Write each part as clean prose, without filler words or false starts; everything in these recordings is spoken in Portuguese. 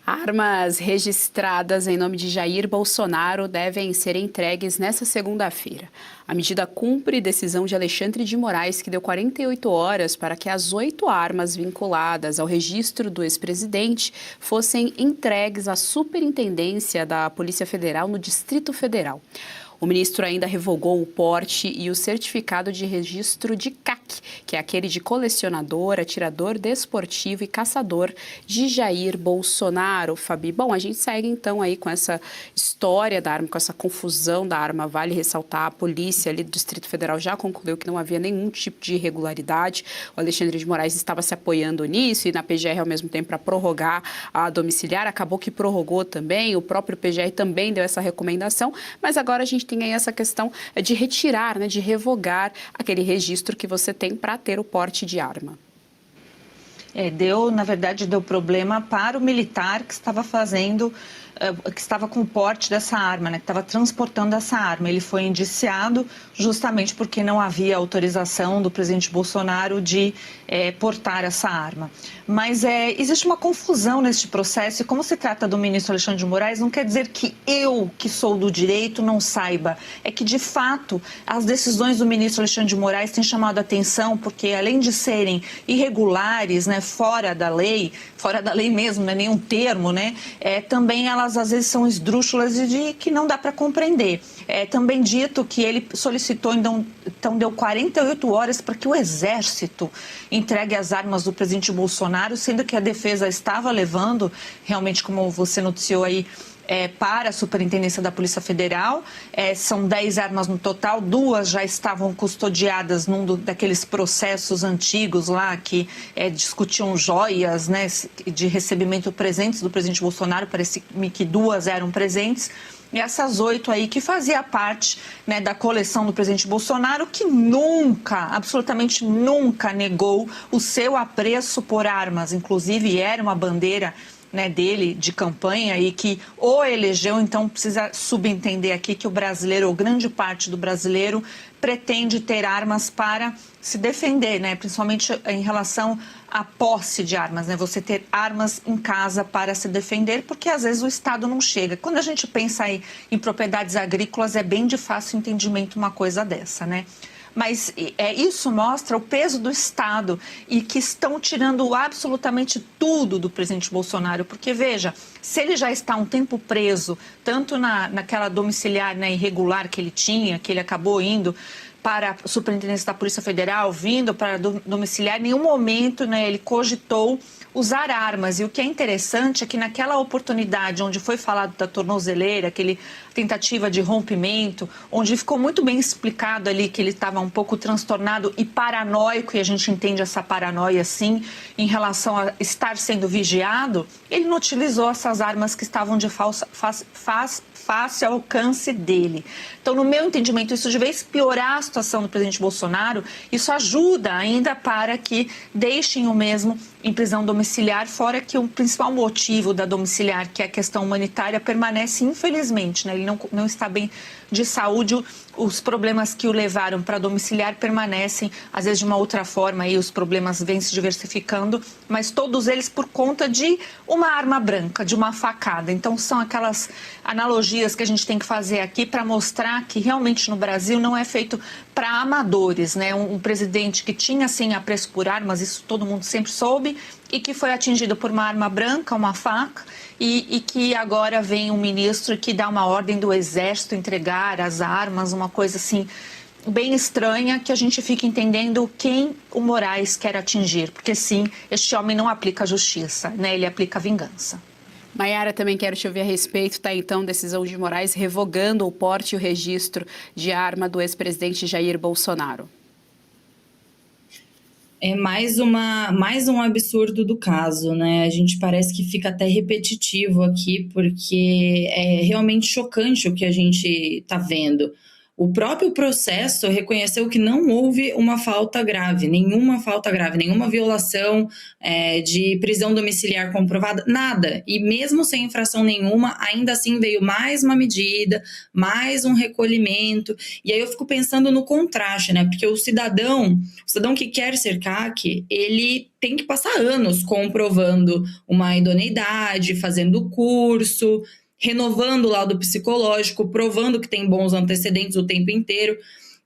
Armas registradas em nome de Jair Bolsonaro devem ser entregues nesta segunda-feira. A medida cumpre decisão de Alexandre de Moraes, que deu 48 horas para que as 8 armas vinculadas ao registro do ex-presidente fossem entregues à Superintendência da Polícia Federal no Distrito Federal. O ministro ainda revogou o porte e o certificado de registro de CAC, que é aquele de colecionador, atirador desportivo e caçador de Jair Bolsonaro. Fabi, bom, a gente segue então aí com essa história da arma, com essa confusão da arma. Vale ressaltar, a polícia ali do Distrito Federal já concluiu que não havia nenhum tipo de irregularidade. O Alexandre de Moraes estava se apoiando nisso e na PGR ao mesmo tempo para prorrogar a domiciliar. Acabou que prorrogou também, o próprio PGR também deu essa recomendação, mas agora a gente tem aí essa questão de retirar, de revogar aquele registro que você tem para ter o porte de arma. Na verdade, deu problema para o militar que estava que estava com o porte dessa arma, que estava transportando essa arma. Ele foi indiciado justamente porque não havia autorização do presidente Bolsonaro de portar essa arma. Mas existe uma confusão neste processo e como se trata do ministro Alexandre de Moraes, não quer dizer que eu, que sou do direito, não saiba. É que, de fato, as decisões do ministro Alexandre de Moraes têm chamado a atenção porque, além de serem irregulares, fora da lei mesmo, não é nenhum termo, também elas às vezes são esdrúxulas e de que não dá para compreender. É também dito que ele solicitou, então deu 48 horas para que o Exército entregue as armas do presidente Bolsonaro, sendo que a defesa estava levando, realmente, como você noticiou aí, para a Superintendência da Polícia Federal. São 10 armas no total, 2 já estavam custodiadas num daqueles processos antigos lá que discutiam joias, de recebimento presentes do presidente Bolsonaro. Parece-me que 2 eram presentes. E essas 8 aí que fazia parte da coleção do presidente Bolsonaro, que nunca, absolutamente nunca negou o seu apreço por armas. Inclusive era uma bandeira dele de campanha e que o elegeu. Então precisa subentender aqui que o brasileiro, ou grande parte do brasileiro, pretende ter armas para se defender, principalmente em relação à posse de armas, você ter armas em casa para se defender, porque às vezes o Estado não chega. Quando a gente pensa aí em propriedades agrícolas, é bem de fácil entendimento uma coisa dessa, Mas isso mostra o peso do Estado e que estão tirando absolutamente tudo do presidente Bolsonaro. Porque, veja, se ele já está um tempo preso, tanto naquela domiciliar irregular que ele tinha, que ele acabou indo para a Superintendência da Polícia Federal, vindo para domiciliar, em nenhum momento ele cogitou usar armas. E o que é interessante é que naquela oportunidade onde foi falado da tornozeleira, aquele tentativa de rompimento, onde ficou muito bem explicado ali que ele estava um pouco transtornado e paranoico, e a gente entende essa paranoia sim, em relação a estar sendo vigiado, ele não utilizou essas armas que estavam de fácil alcance dele. Então, no meu entendimento, isso de vez piorar a situação do presidente Bolsonaro, isso ajuda ainda para que deixem o mesmo em prisão domiciliar, fora que o principal motivo da domiciliar, que é a questão humanitária, permanece, infelizmente, Ele não está bem de saúde. Os problemas que o levaram para domiciliar permanecem, às vezes de uma outra forma, e os problemas vêm se diversificando, mas todos eles por conta de uma arma branca, de uma facada. Então, são aquelas analogias que a gente tem que fazer aqui para mostrar que realmente no Brasil não é feito para amadores, Um presidente que tinha, sim, apreço por armas, isso todo mundo sempre soube, e que foi atingido por uma arma branca, uma faca, e que agora vem um ministro que dá uma ordem do Exército entregar as armas, uma coisa assim bem estranha, que a gente fica entendendo quem o Moraes quer atingir, porque sim, este homem não aplica justiça, ele aplica vingança. Maiara, também quero te ouvir a respeito, então, decisão de Moraes revogando o porte e o registro de arma do ex-presidente Jair Bolsonaro. É mais um absurdo do caso, A gente parece que fica até repetitivo aqui, porque é realmente chocante o que a gente está vendo. o próprio processo reconheceu que não houve uma falta grave, nenhuma violação de prisão domiciliar comprovada, nada. E mesmo sem infração nenhuma, ainda assim veio mais uma medida, mais um recolhimento. E aí eu fico pensando no contraste, né? Porque o cidadão que quer ser CAC, ele tem que passar anos comprovando uma idoneidade, fazendo curso, renovando o laudo psicológico, provando que tem bons antecedentes o tempo inteiro.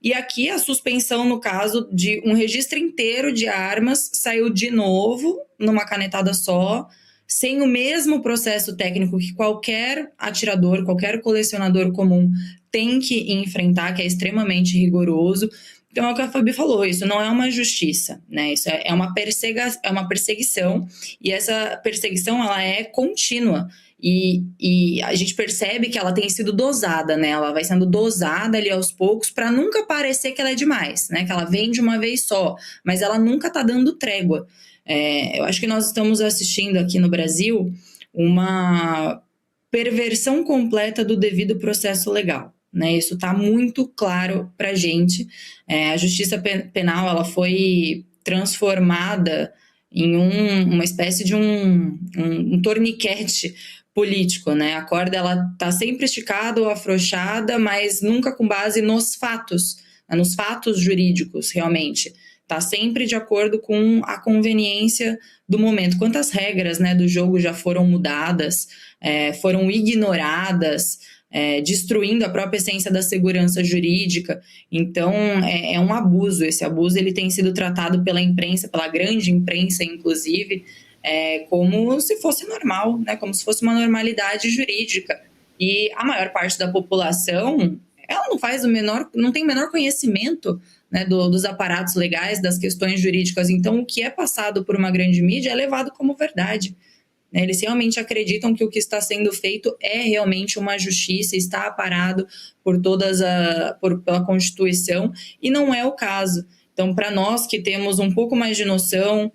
E aqui a suspensão, no caso de um registro inteiro de armas, saiu de novo, numa canetada só, sem o mesmo processo técnico que qualquer atirador, qualquer colecionador comum tem que enfrentar, que é extremamente rigoroso. Então é o que a Fabi falou, isso não é uma justiça, né? Isso é uma perseguição, e essa perseguição ela é contínua. E a gente percebe que ela tem sido dosada, né? Ela vai sendo dosada ali aos poucos para nunca parecer que ela é demais, né? Que ela vem de uma vez só, mas ela nunca está dando trégua. Eu acho que nós estamos assistindo aqui no Brasil uma perversão completa do devido processo legal, né? Isso está muito claro para a gente. A justiça penal ela foi transformada em uma espécie de um torniquete político, né? A corda ela está sempre esticada ou afrouxada, mas nunca com base nos fatos jurídicos, realmente. Está sempre de acordo com a conveniência do momento. Quantas regras, né, do jogo já foram mudadas, foram ignoradas, destruindo a própria essência da segurança jurídica. Então, é um abuso. Esse abuso ele tem sido tratado pela imprensa, pela grande imprensa, inclusive, como se fosse normal, né? Como se fosse uma normalidade jurídica. E a maior parte da população, ela não tem o menor conhecimento, né, dos aparatos legais, das questões jurídicas. Então, o que é passado por uma grande mídia é levado como verdade. Eles realmente acreditam que o que está sendo feito é realmente uma justiça, está aparado pela Constituição, e não é o caso. Então, para nós que temos um pouco mais de noção,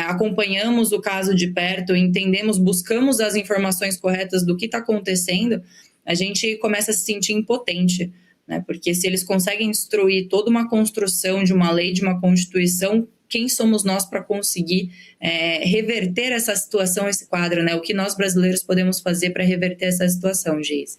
acompanhamos o caso de perto, entendemos, buscamos as informações corretas do que está acontecendo, a gente começa a se sentir impotente, né? Porque se eles conseguem destruir toda uma construção de uma lei, de uma Constituição, quem somos nós para conseguir reverter essa situação, esse quadro, né? O que nós brasileiros podemos fazer para reverter essa situação, Geise?